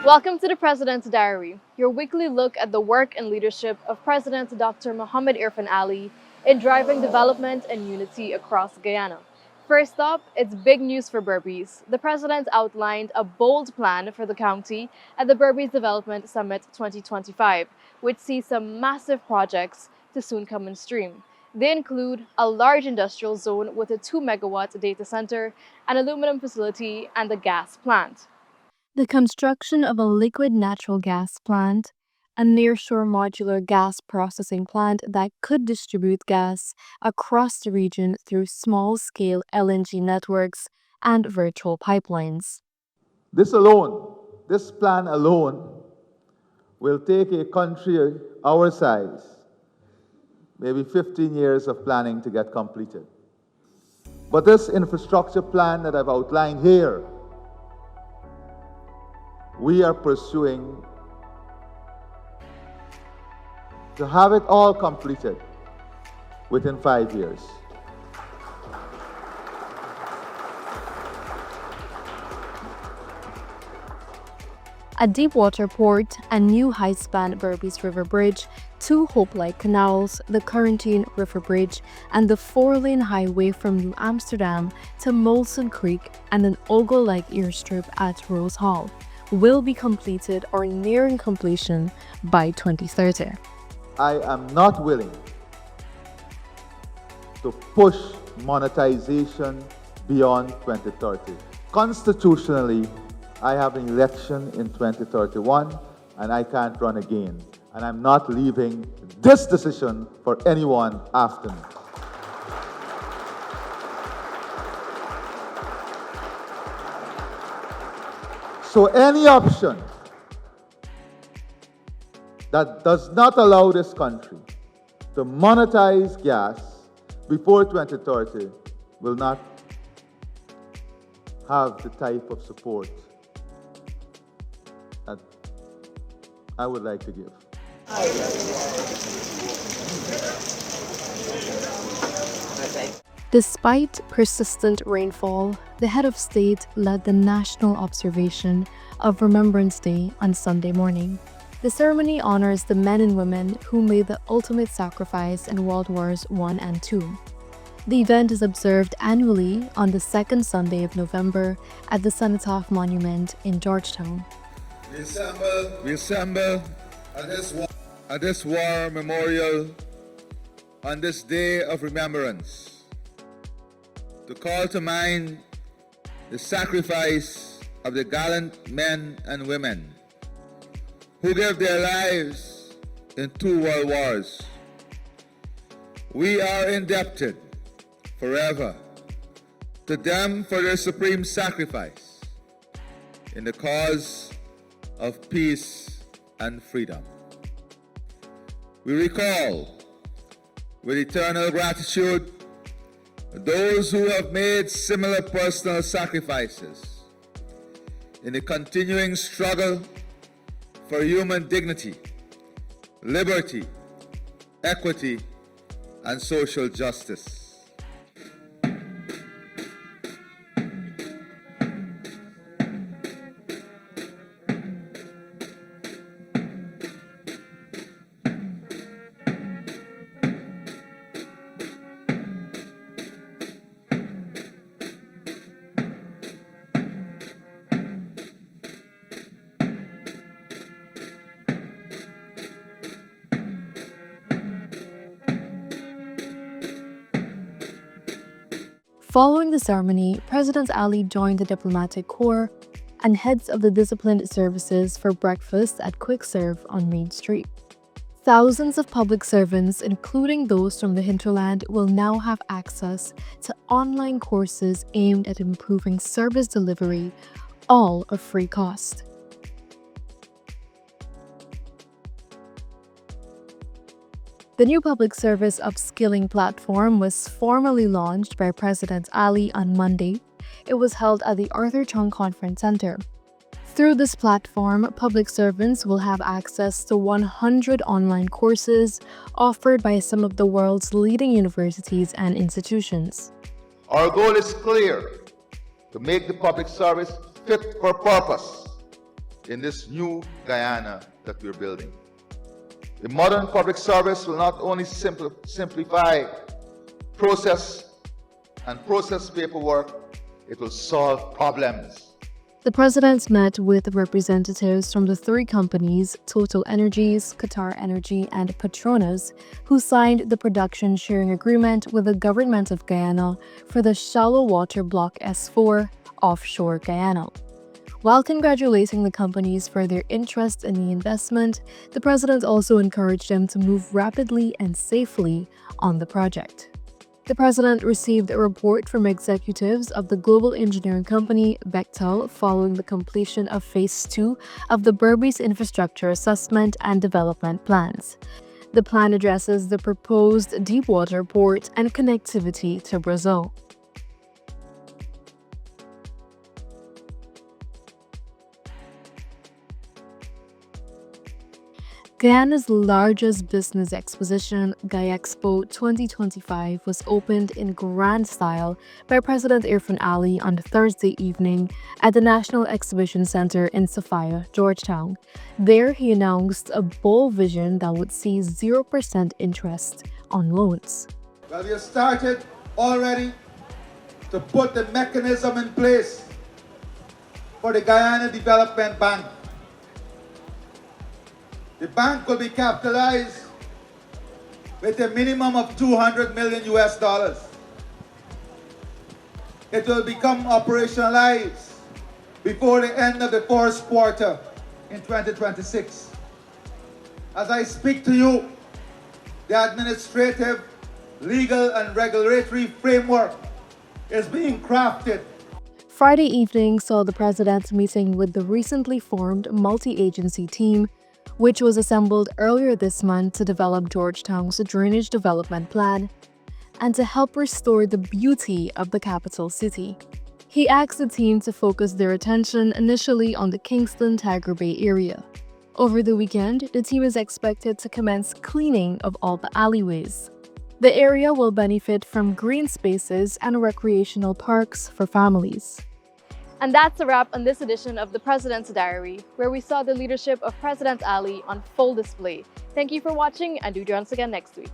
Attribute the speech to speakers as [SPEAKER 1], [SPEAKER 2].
[SPEAKER 1] Welcome to the President's Diary, your weekly look at the work and leadership of President Dr. Mohamed Irfaan Ali in driving development and unity across Guyana. First up, it's big news for Berbice. The President outlined a bold plan for the county at the Berbice Development Summit 2025, which sees some massive projects to soon come in stream. They include a large industrial zone with a 2 megawatt data center, an aluminum facility, and a gas plant.
[SPEAKER 2] The construction of a liquid natural gas plant, a nearshore modular gas processing plant that could distribute gas across the region through small scale LNG networks and virtual pipelines.
[SPEAKER 3] This plan alone, will take a country our size maybe 15 years of planning to get completed. But this infrastructure plan that I've outlined here, we are pursuing to have it all completed within 5 years.
[SPEAKER 2] A deep water port, a new high-span Berbice River Bridge, two Hope-like canals, the Quarantine River Bridge, and the four-lane highway from New Amsterdam to Molson Creek and an ogle-like airstrip at Rose Hall will be completed or nearing completion by 2030.
[SPEAKER 3] I am not willing to push monetization beyond 2030. Constitutionally, I have an election in 2031 and I can't run again. And I'm not leaving this decision for anyone after me. So any option that does not allow this country to monetize gas before 2030 will not have the type of support that I would like to give.
[SPEAKER 2] Despite persistent rainfall, the head of state led the national observation of Remembrance Day on Sunday morning. The ceremony honors the men and women who made the ultimate sacrifice in World Wars I and II. The event is observed annually on the second Sunday of November at the Cenotaph Monument in Georgetown.
[SPEAKER 4] We assemble at this war memorial on this day of remembrance to call to mind the sacrifice of the gallant men and women who gave their lives in 2 world wars. We are indebted forever to them for their supreme sacrifice in the cause of peace and freedom. We recall with eternal gratitude those who have made similar personal sacrifices in the continuing struggle for human dignity, liberty, equity, and social justice.
[SPEAKER 2] Following the ceremony, President Ali joined the diplomatic corps and heads of the disciplined services for breakfast at Quick Serve on Main Street. Thousands of public servants, including those from the hinterland, will now have access to online courses aimed at improving service delivery, all of free cost. The new public service upskilling platform was formally launched by President Ali on Monday. It was held at the Arthur Chung Conference Center. Through this platform, public servants will have access to 100 online courses offered by some of the world's leading universities and institutions.
[SPEAKER 5] Our goal is clear: to make the public service fit for purpose,
[SPEAKER 4] in this new Guyana that we're building. The modern public service will not only simplify process and process paperwork, it will solve problems.
[SPEAKER 2] The president met with representatives from the three companies, Total Energies, Qatar Energy, and Petronas, who signed the production sharing agreement with the government of Guyana for the shallow water block S4 offshore Guyana. While congratulating the companies for their interest in the investment, the president also encouraged them to move rapidly and safely on the project. The president received a report from executives of the global engineering company Bechtel following the completion of Phase 2 of the Berbice Infrastructure Assessment and Development Plans. The plan addresses the proposed deepwater port and connectivity to Brazil. Guyana's largest business exposition, GuyExpo 2025, was opened in grand style by President Irfaan Ali on Thursday evening at the National Exhibition Center in Sophia, Georgetown. There, he announced a bold vision that would see 0% interest on loans.
[SPEAKER 3] Well, we have started already to put the mechanism in place for the Guyana Development Bank. The bank will be capitalized with a minimum of $200 million. It will become operationalized before the end of the first quarter in 2026. As I speak to you, the administrative, legal, and regulatory framework is being crafted.
[SPEAKER 2] Friday evening saw the president meeting with the recently formed multi-agency team, which was assembled earlier this month to develop Georgetown's drainage development plan and to help restore the beauty of the capital city. He asked the team to focus their attention initially on the Kingston-Tiger Bay area. Over the weekend, the team is expected to commence cleaning of all the alleyways. The area will benefit from green spaces and recreational parks for families.
[SPEAKER 1] And that's a wrap on this edition of the President's Diary, where we saw the leadership of President Ali on full display. Thank you for watching, and do join us again next week.